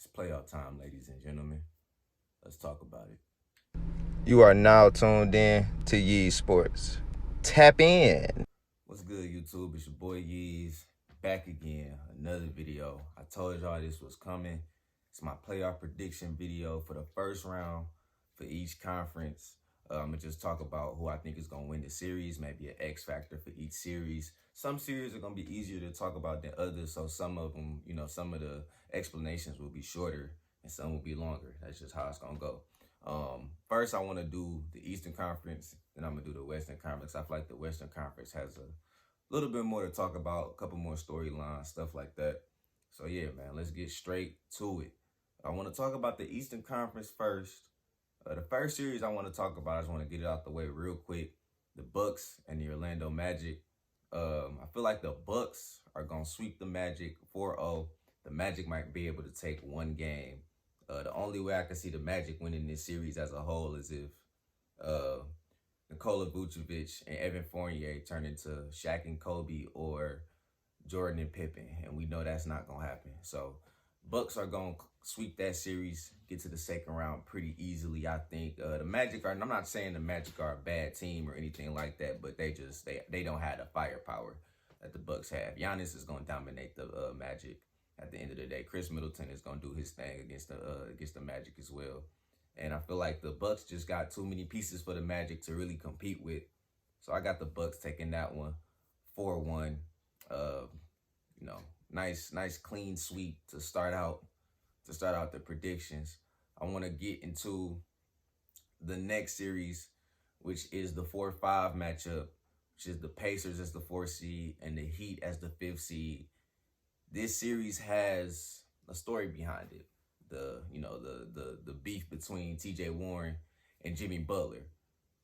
It's playoff time, ladies and gentlemen. Let's talk about it. You are now tuned in to Yee Sports. Tap in. What's good, YouTube? It's your boy Yeez back again. Another video. I told y'all this was coming. It's my playoff prediction video for the first round for each conference. I'm gonna just talk about who I think is gonna win the series, maybe an X factor for each series. Some series are gonna be easier to talk about than others, so some of them, some of the explanations will be shorter and some will be longer. That's just how it's gonna go. First, I want to do the Eastern Conference, then I'm gonna do the Western Conference. I feel like the Western Conference has a little bit more to talk about, a couple more storylines, stuff like that. So yeah, man, let's get straight to it. I want to talk about the Eastern Conference first. The first series I want to talk about, I just want to get it out the way real quick. The Bucks and the Orlando Magic. I feel like the Bucks are gonna sweep the Magic 4-0. The Magic might be able to take one game. The only way I can see the Magic winning this series as a whole is if uh, Nikola Vucevic and Evan Fournier turn into Shaq and Kobe or Jordan and Pippen, and we know that's not gonna happen. So Bucks are gonna sweep that series, get to the second round pretty easily. I think the Magic are. I'm not saying the Magic are a bad team or anything like that, but they don't have the firepower that the Bucks have. Giannis is gonna dominate the Magic. At the end of the day, Chris Middleton is gonna do his thing against the Magic as well. And I feel like the Bucks just got too many pieces for the Magic to really compete with. So I got the Bucks taking that one 4-1. Uh, nice clean sweep to start out the predictions. I want to get into the next series, which is the 4-5 matchup, which is the Pacers as the 4th seed and the Heat as the 5th seed. This series has a story behind it. The beef between TJ Warren and Jimmy Butler.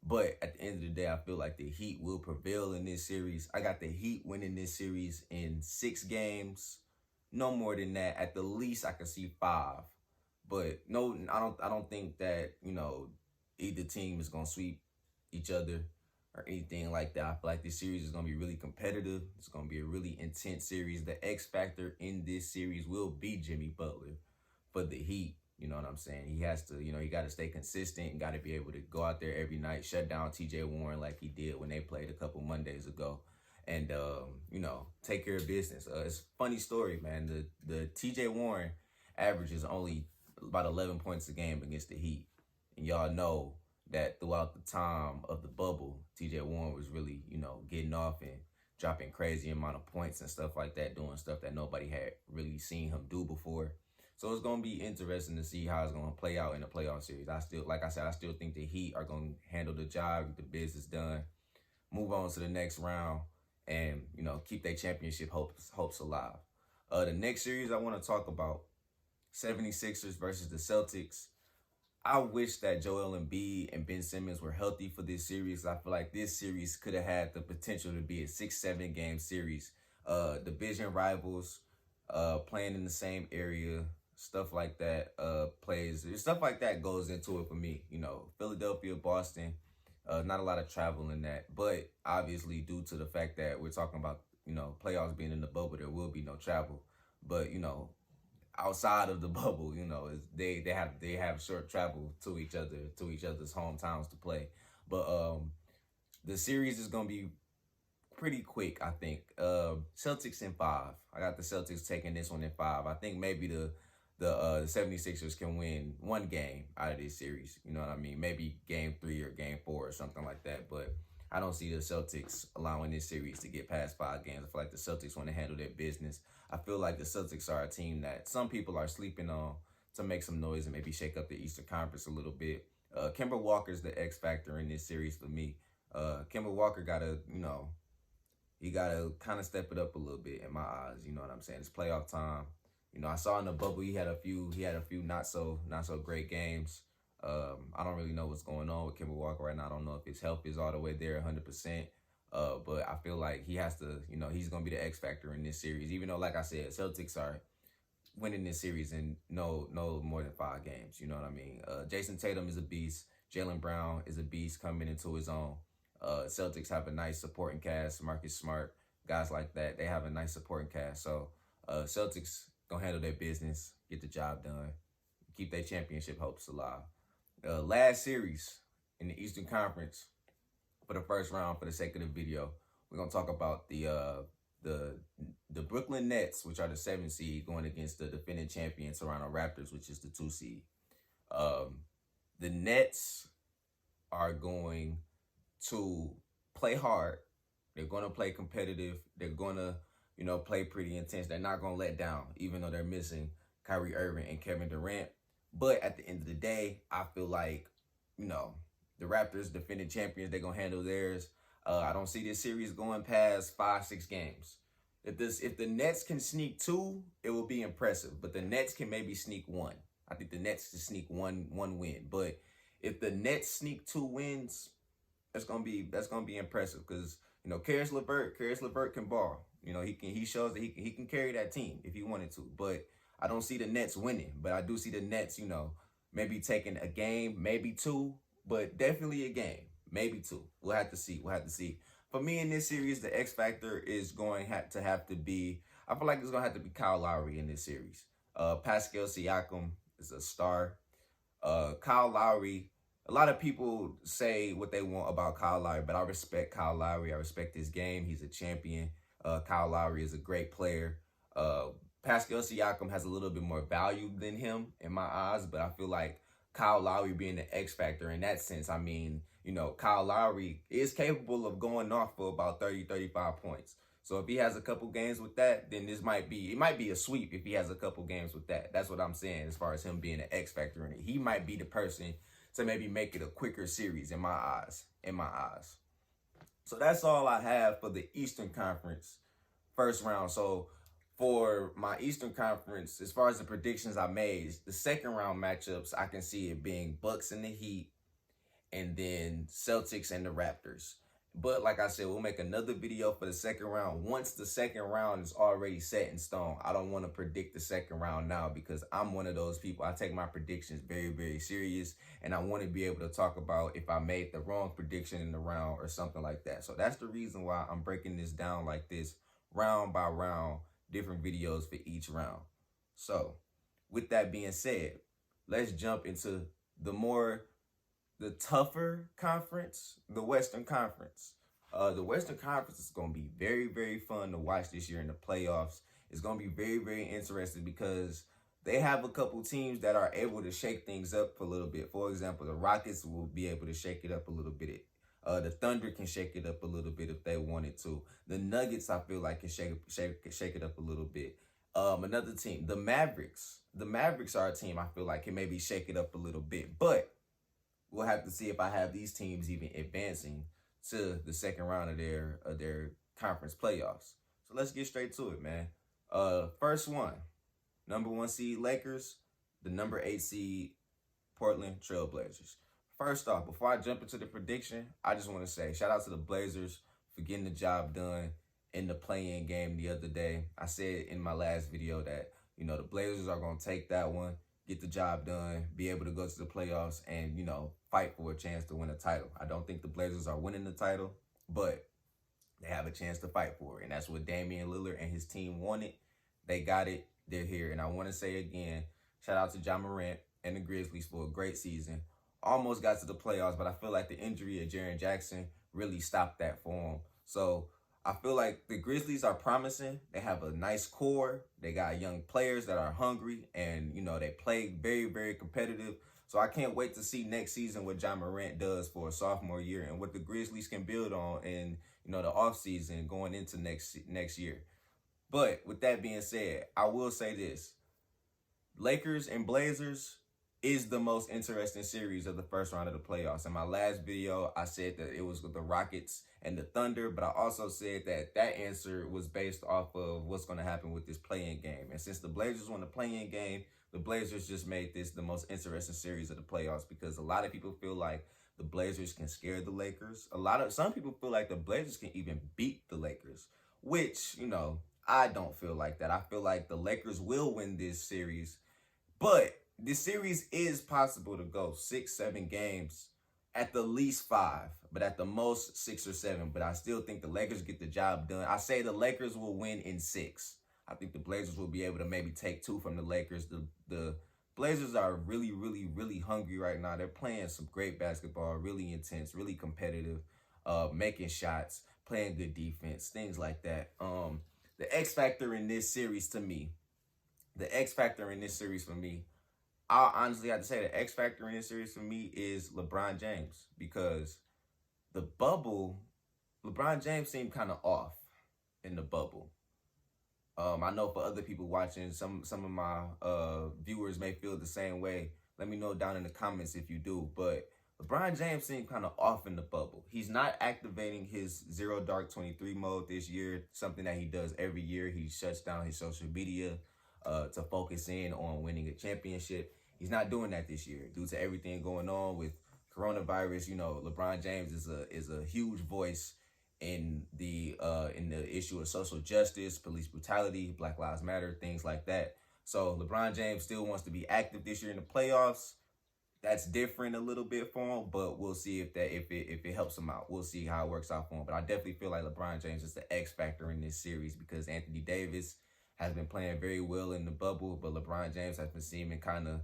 But at the end of the day, I feel like the Heat will prevail in this series. I got the Heat winning this series in 6 games. No more than that. At the least, I can see 5. But no, I don't think that, either team is gonna sweep each other or anything like that. I feel like this series is gonna be really competitive. It's gonna be a really intense series. The X factor in this series will be Jimmy Butler for the Heat. You know what I'm saying? He has to, he got to stay consistent and got to be able to go out there every night, shut down TJ Warren like he did when they played a couple Mondays ago, and take care of business. It's a funny story, man. The TJ Warren average is only about 11 points a game against the Heat, and y'all know that throughout the time of the bubble, TJ Warren was really, getting off and dropping crazy amount of points and stuff like that, doing stuff that nobody had really seen him do before. So it's gonna be interesting to see how it's gonna play out in the playoff series. Like I said, I still think the Heat are gonna handle the job, get the business done, move on to the next round, and keep their championship hopes alive. The next series I want to talk about, 76ers versus the Celtics. I wish that Joel Embiid and Ben Simmons were healthy for this series. I feel like this series could have had the potential to be a 6-7 game series. Division rivals, playing in the same area, stuff like that, stuff like that goes into it for me. Philadelphia, Boston, not a lot of travel in that, but obviously due to the fact that we're talking about, playoffs being in the bubble, there will be no travel. But, outside of the bubble, they have short travel to each other's hometowns to play. But the series is gonna be pretty quick, I think. Celtics in 5. I got the Celtics taking this one in 5. I think maybe the 76ers can win one game out of this series. You know what I mean? Maybe game 3 or game 4 or something like that. But I don't see the Celtics allowing this series to get past 5 games. I feel like the Celtics want to handle their business. I feel like the Celtics are a team that some people are sleeping on to make some noise and maybe shake up the Eastern Conference a little bit. Kemba Walker's the X factor in this series for me. Kemba Walker he gotta kind of step it up a little bit in my eyes. You know what I'm saying? It's playoff time. I saw in the bubble he had a few not so great games. I don't really know what's going on with Kemba Walker right now. I don't know if his health is all the way there 100%. But I feel like he has to, he's going to be the X factor in this series. Even though, like I said, Celtics are winning this series in no more than 5 games. You know what I mean? Jason Tatum is a beast. Jaylen Brown is a beast coming into his own. Celtics have a nice supporting cast. Marcus Smart, guys like that, they have a nice supporting cast. So Celtics gonna handle their business, get the job done, keep their championship hopes alive. Last series in the Eastern Conference for the first round. For the sake of the video, we're gonna talk about the Brooklyn Nets, which are the 7th seed, going against the defending champion Toronto Raptors, which is the 2 seed. The Nets are going to play hard. They're going to play competitive. They're going to, play pretty intense. They're not going to let down, even though they're missing Kyrie Irving and Kevin Durant. But at the end of the day, I feel like, the Raptors, defending champions, they're going to handle theirs. I don't see this series going past 5-6 games. If the Nets can sneak 2, it will be impressive. But the Nets can maybe sneak 1. I think the Nets can sneak one win. But if the Nets sneak 2 wins, that's gonna be impressive because Caris LeVert can ball. He shows that he can carry that team if he wanted to. But I don't see the Nets winning. But I do see the Nets, maybe taking a game, maybe 2, but definitely a game, maybe 2. We'll have to see. For me in this series, the X factor is going to have to be. I feel like it's gonna have to be Kyle Lowry in this series. Pascal Siakam is a star. Kyle Lowry. A lot of people say what they want about Kyle Lowry, but I respect Kyle Lowry. I respect his game. He's a champion. Kyle Lowry is a great player. Pascal Siakam has a little bit more value than him in my eyes, but I feel like Kyle Lowry being the X factor in that sense. I mean, Kyle Lowry is capable of going off for about 30, 35 points. So if he has a couple games with that, then it might be a sweep if he has a couple games with that. That's what I'm saying as far as him being an X factor in it. He might be the person to maybe make it a quicker series in my eyes. So that's all I have for the Eastern Conference first round. So for my Eastern Conference, as far as the predictions I made, the second round matchups, I can see it being Bucks and the Heat, and then Celtics and the Raptors. But like I said, we'll make another video for the second round once the second round is already set in stone. I don't want to predict the second round now because I'm one of those people. I take my predictions very, very serious, and I want to be able to talk about if I made the wrong prediction in the round or something like that. So that's the reason why I'm breaking this down like this, round by round, different videos for each round. So with that being said, let's jump into the tougher conference, the Western Conference. The Western Conference is going to be very, very fun to watch this year in the playoffs. It's going to be very, very interesting because they have a couple teams that are able to shake things up a little bit. For example, the Rockets will be able to shake it up a little bit. The Thunder can shake it up a little bit if they wanted to. The Nuggets, I feel like, can shake it up a little bit. Another team, the Mavericks. The Mavericks are a team I feel like can maybe shake it up a little bit. But we'll have to see if I have these teams even advancing to the second round of their conference playoffs. So let's get straight to it, man. First one, number 1 seed Lakers, the number 8 seed Portland Trailblazers. First off, before I jump into the prediction, I just want to say shout out to the Blazers for getting the job done in the play-in game the other day. I said in my last video that, the Blazers are going to take that one, get the job done, be able to go to the playoffs, and, fight for a chance to win a title. I don't think the Blazers are winning the title, but they have a chance to fight for it. And that's what Damian Lillard and his team wanted. They got it. They're here. And I want to say again, shout out to Ja Morant and the Grizzlies for a great season. Almost got to the playoffs, but I feel like the injury of Jaren Jackson really stopped that for them. So I feel like the Grizzlies are promising. They have a nice core. They got young players that are hungry, and, they play very, very competitive. So I can't wait to see next season what Ja Morant does for a sophomore year and what the Grizzlies can build on in, the offseason going into next year. But with that being said, I will say this. Lakers and Blazers is the most interesting series of the first round of the playoffs. In my last video, I said that it was with the Rockets and the Thunder, but I also said that answer was based off of what's going to happen with this play-in game. And since the Blazers won the play-in game, the Blazers just made this the most interesting series of the playoffs because a lot of people feel like the Blazers can scare the Lakers. Some people feel like the Blazers can even beat the Lakers, which, I don't feel like that. I feel like the Lakers will win this series, but this series is possible to go 6-7 games, at the least 5, but at the most 6 or 7. But I still think the Lakers get the job done. I say the Lakers will win in 6. I think the Blazers will be able to maybe take 2 from the Lakers. The Blazers are really, really, really hungry right now. They're playing some great basketball, really intense, really competitive, making shots, playing good defense, things like that. The X factor in this series to me, the X factor in this series for me, I honestly have to say the X factor in this series for me is LeBron James, because the bubble, LeBron James seemed kind of off in the bubble. I know for other people watching, some of my viewers may feel the same way. Let me know down in the comments if you do. But LeBron James seemed kind of off in the bubble. He's not activating his Zero Dark 23 mode this year, something that he does every year. He shuts down his social media to focus in on winning a championship. He's not doing that this year due to everything going on with coronavirus. You know, LeBron James is a huge voice in the issue of social justice, police brutality, Black Lives Matter, things like that. So LeBron James still wants to be active this year in the playoffs. That's different a little bit for him, but we'll see if it helps him out. We'll see how it works out for him. But I definitely feel like LeBron James is the X factor in this series, because Anthony Davis has been playing very well in the bubble, but LeBron James has been seeming kind of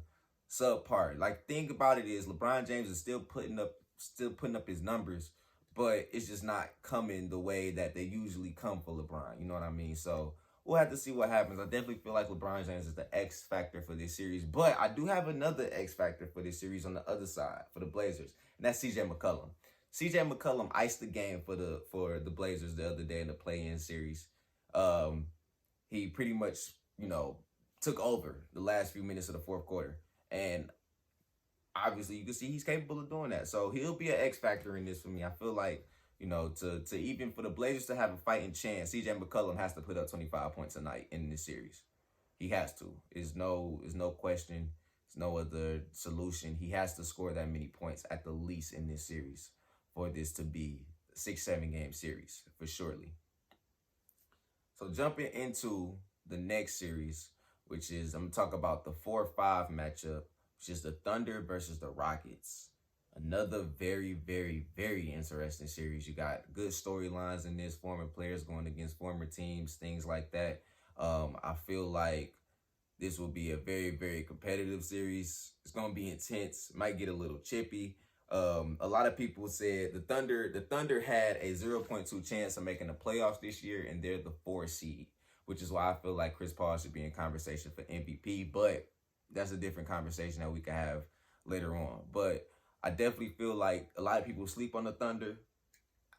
subpar. Like, think about it is LeBron James is still putting up his numbers, but it's just not coming the way that they usually come for LeBron. You know what I mean? So we'll have to see what happens. I definitely feel like LeBron James is the X factor for this series, but I do have another X factor for this series on the other side for the Blazers, and that's CJ McCollum. CJ McCollum iced the game for the Blazers the other day in the play-in series. He pretty much, took over the last few minutes of the fourth quarter, and obviously you can see he's capable of doing that. So he'll be an X factor in this for me. I feel like, to even for the Blazers to have a fighting chance, CJ McCollum has to put up 25 points a night in this series. He has to. There's no question. There's no other solution. He has to score that many points at the least in this series for this to be a 6-7 game series for surely. So jumping into the next series, which is, I'm going to talk about the 4-5 matchup, which is the Thunder versus the Rockets. Another very, very, very interesting series. You got good storylines in this, former players going against former teams, things like that. I feel like this will be a very, very competitive series. It's going to be intense. Might get a little chippy. A lot of people said the Thunder had a 0.2 chance of making the playoffs this year, and they're the 4 seed, which is why I feel like Chris Paul should be in conversation for MVP. But that's a different conversation that we can have later on. But I definitely feel like a lot of people sleep on the Thunder,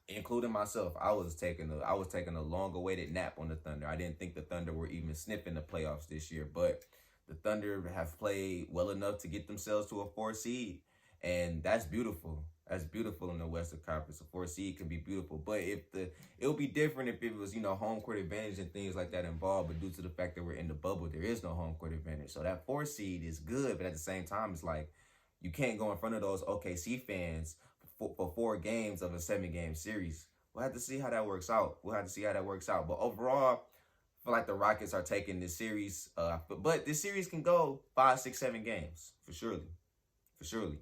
including myself. I was taking a long awaited nap on the Thunder. I didn't think the Thunder were even sniffing the playoffs this year, but the Thunder have played well enough to get themselves to a 4 seed, and that's beautiful. That's beautiful in the Western Conference. A 4 seed can be beautiful, but it'll be different if it was, home court advantage and things like that involved. But due to the fact that we're in the bubble, there is no home court advantage. So that 4 seed is good, but at the same time, it's like you can't go in front of those OKC fans for 4 games of a 7-game series. We'll have to see how that works out. But overall, I feel like the Rockets are taking this series. But this series can go 5, 6, 7 games for surely.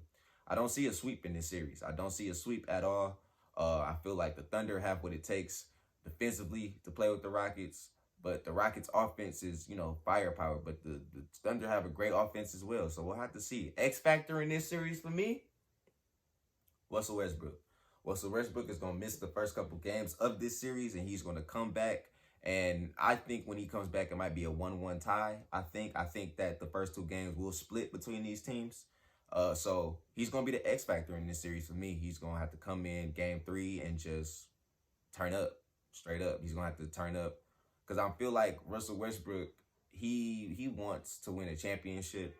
I don't see a sweep in this series. I don't see a sweep at all. I feel like the Thunder have what it takes defensively to play with the Rockets, but the Rockets' offense is, firepower. But the Thunder have a great offense as well, so we'll have to see. X factor in this series for me, Russell Westbrook. Russell Westbrook is going to miss the first couple games of this series, and he's going to come back. And I think when he comes back, it might be a 1-1 tie. I think that the first 2 games will split between these teams. So he's going to be the X factor in this series for me. He's going to have to come in game 3 and just turn up, straight up. He's going to have to turn up, because I feel like Russell Westbrook, he wants to win a championship.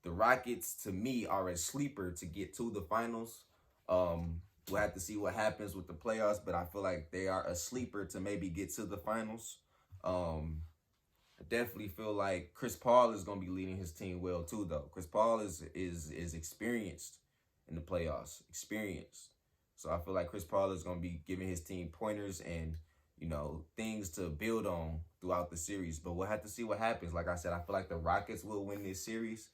The Rockets, to me, are a sleeper to get to the finals. We'll have to see what happens with the playoffs, but I feel like they are a sleeper to maybe get to the finals. I definitely feel like Chris Paul is going to be leading his team well too, though. Chris Paul is experienced in the playoffs, So I feel like Chris Paul is going to be giving his team pointers and, things to build on throughout the series. But we'll have to see what happens. Like I said, I feel like the Rockets will win this series.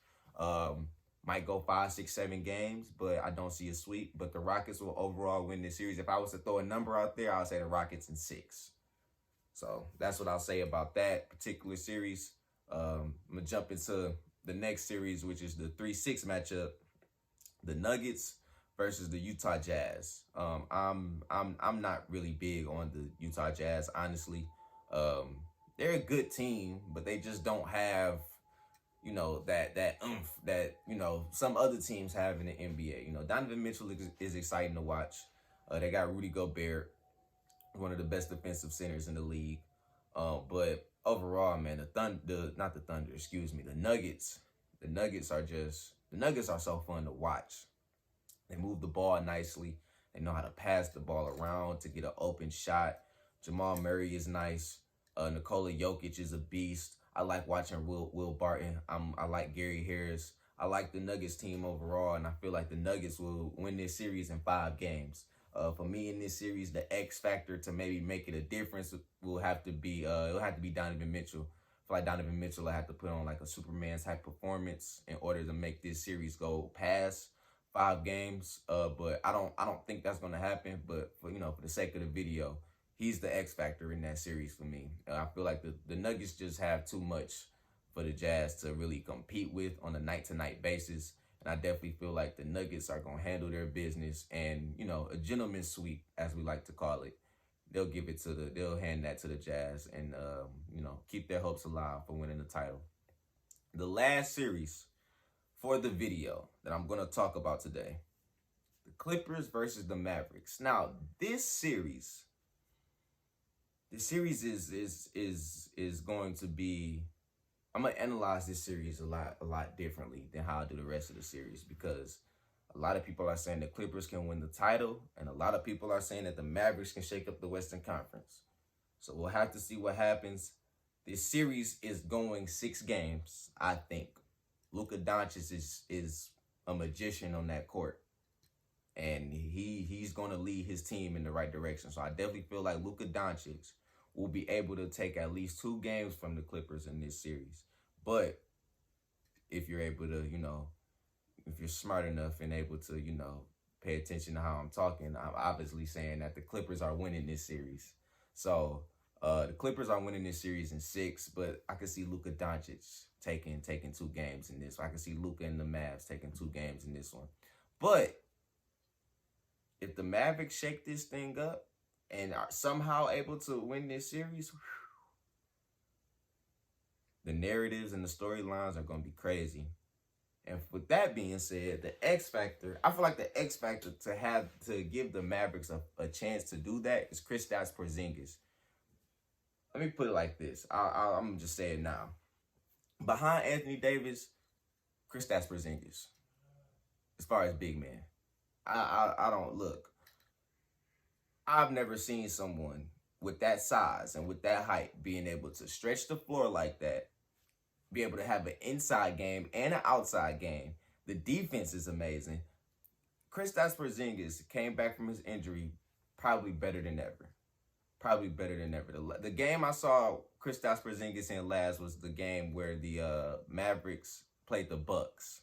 Might go 5, 6, 7 games, but I don't see a sweep. But the Rockets will overall win this series. If I was to throw a number out there, I would say the Rockets in 6. So that's what I'll say about that particular series. I'm gonna jump into the next series, which is the 3-6 matchup, the Nuggets versus the Utah Jazz. I'm not really big on the Utah Jazz, honestly. Um, they're a good team, but they just don't have, that oomph that some other teams have in the NBA. Donovan Mitchell is exciting to watch. They got Rudy Gobert, one of the best defensive centers in the league. But overall, man, not the Thunder, excuse me, the Nuggets. The Nuggets are so fun to watch. They move the ball nicely. They know how to pass the ball around to get an open shot. Jamal Murray is nice. Nikola Jokic is a beast. I like watching Will Barton. I like Gary Harris. I like the Nuggets team overall, and I feel like the Nuggets will win this series in 5 games. For me in this series, the X factor to maybe make it a difference will have to be Donovan Mitchell. I feel like Donovan Mitchell will have to put on like a Superman type performance in order to make this series go past 5 games. But I don't think that's gonna happen. But for the sake of the video, he's the X factor in that series for me. I feel like the Nuggets just have too much for the Jazz to really compete with on a night-to-night basis. And I definitely feel like the Nuggets are going to handle their business and, a gentleman's sweep, as we like to call it. They'll hand that to the Jazz and, keep their hopes alive for winning the title. The last series for the video that I'm going to talk about today, the Clippers versus the Mavericks. Now, this series is going to be, I'm gonna analyze this series a lot differently than how I do the rest of the series, because a lot of people are saying the Clippers can win the title, and a lot of people are saying that the Mavericks can shake up the Western Conference. So we'll have to see what happens. This series is going 6 games, I think. Luka Doncic is a magician on that court, and he's going to lead his team in the right direction. So I definitely feel like Luka Doncic will be able to take at least 2 games from the Clippers in this series. But if you're able to, if you're smart enough and able to, pay attention to how I'm talking, I'm obviously saying that the Clippers are winning this series. So the Clippers are winning this series in 6, but I can see Luka Doncic taking 2 games in this. I can see Luka and the Mavs taking 2 games in this one. But if the Mavericks shake this thing up and are somehow able to win this series, the narratives and the storylines are going to be crazy. And with that being said, the X factor, I feel like the X factor to give the Mavericks a chance to do that is Kristaps Porzingis. Let me put it like this. I'm going to just say it now. Behind Anthony Davis, Kristaps Porzingis, as far as big man. I don't look. I've never seen someone with that size and with that height being able to stretch the floor like that, be able to have an inside game and an outside game. The defense is amazing. Kristaps Porzingis came back from his injury probably better than ever. The game I saw Kristaps Porzingis in last was the game where the Mavericks played the Bucks.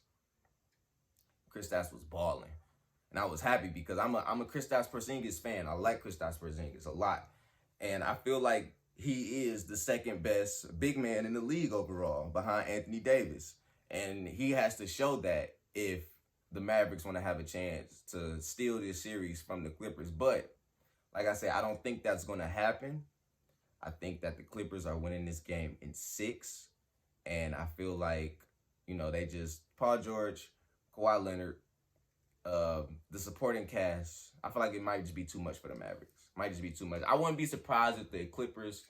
Kristaps was balling. And I was happy because I'm a Kristaps Porzingis fan. I like Kristaps Porzingis a lot. And I feel like he is the second best big man in the league overall behind Anthony Davis. And he has to show that if the Mavericks want to have a chance to steal this series from the Clippers. But like I said, I don't think that's going to happen. I think that the Clippers are winning this game in 6. And I feel like, they just, Paul George, Kawhi Leonard, the supporting cast, I feel like it might just be too much for the Mavericks. Might just be too much. I wouldn't be surprised if the Clippers,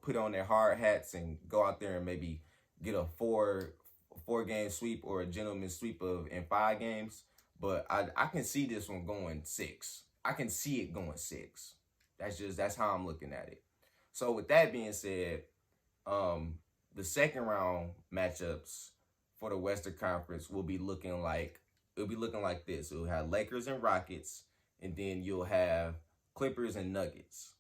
put on their hard hats and go out there and maybe get a 4-game sweep or a gentleman's sweep in 5 games. But I can see this one going 6. I can see it going 6. That's how I'm looking at it. So with that being said, the second round matchups for the Western Conference will be looking like this. It'll have Lakers and Rockets, and then you'll have Clippers and Nuggets.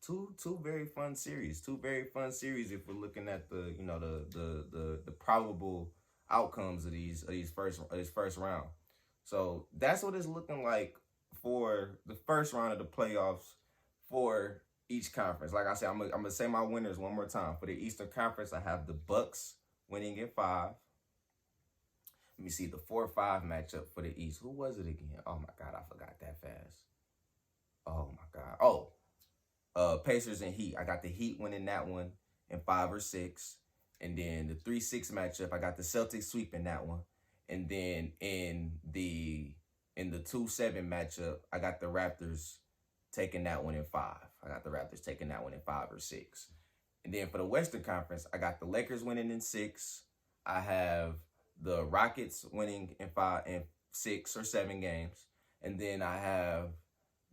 Two very fun series. If we're looking at the probable outcomes of these first round. So that's what it's looking like for the first round of the playoffs for each conference. Like I said, I'm gonna say my winners one more time. For the Eastern Conference, I have the Bucks winning in 5. Let me see the 4-5 matchup for the East. Who was it again? Oh my God, I forgot that fast. Oh my God. Oh, Pacers and Heat. I got the Heat winning that one in 5 or 6. And then the 3-6 matchup, I got the Celtics sweeping that one. And then in the 2-7 matchup, I got the Raptors taking that one in 5. I got the Raptors taking that one in 5 or 6. And then for the Western Conference, I got the Lakers winning in 6. I have the Rockets winning in 6 or 7 games. And then I have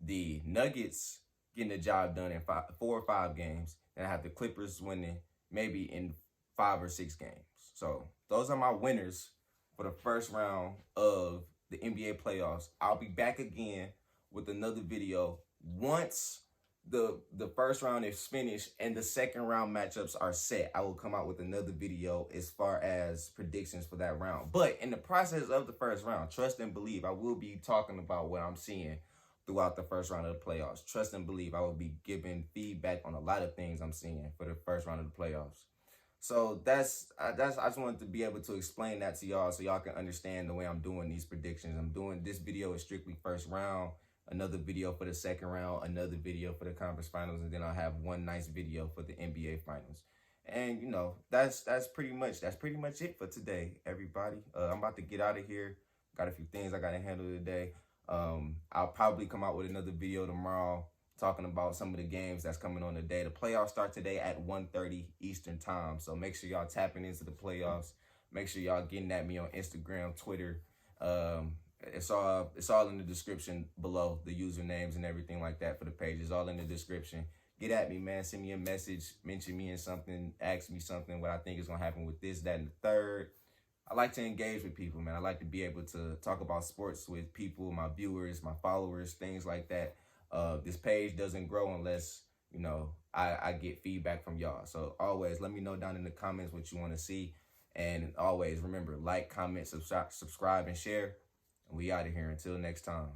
the Nuggets getting the job done in 4 or 5 games. And I have the Clippers winning maybe in 5 or 6 games. So those are my winners for the first round of the NBA playoffs. I'll be back again with another video once the first round is finished and the second round matchups are set. I will come out with another video as far as predictions for that round. But in the process of the first round, trust and believe, I will be talking about what I'm seeing throughout the first round of the playoffs. Trust and believe, I will be giving feedback on a lot of things I'm seeing for the first round of the playoffs. So I just wanted to be able to explain that to y'all so y'all can understand the way I'm doing these predictions. I'm doing this video is strictly first round, another video for the second round, another video for the conference finals, and then I'll have one nice video for the NBA finals. And you know, that's pretty much it for today, everybody. I'm about to get out of here. Got a few things I gotta handle today. I'll probably come out with another video tomorrow talking about some of the games that's coming on today. The playoffs start today at 1:30 Eastern time. So make sure y'all tapping into the playoffs. Make sure y'all getting at me on Instagram, Twitter. It's all in the description below, the usernames and everything like that for the page. It's all in the description. Get at me, man. Send me a message. Mention me in something. Ask me something, what I think is going to happen with this, that, and the third. I like to engage with people, man. I like to be able to talk about sports with people, my viewers, my followers, things like that. This page doesn't grow unless, you know, I get feedback from y'all. So always let me know down in the comments what you want to see. And always remember, like, comment, subscribe, and share. And we out of here until next time.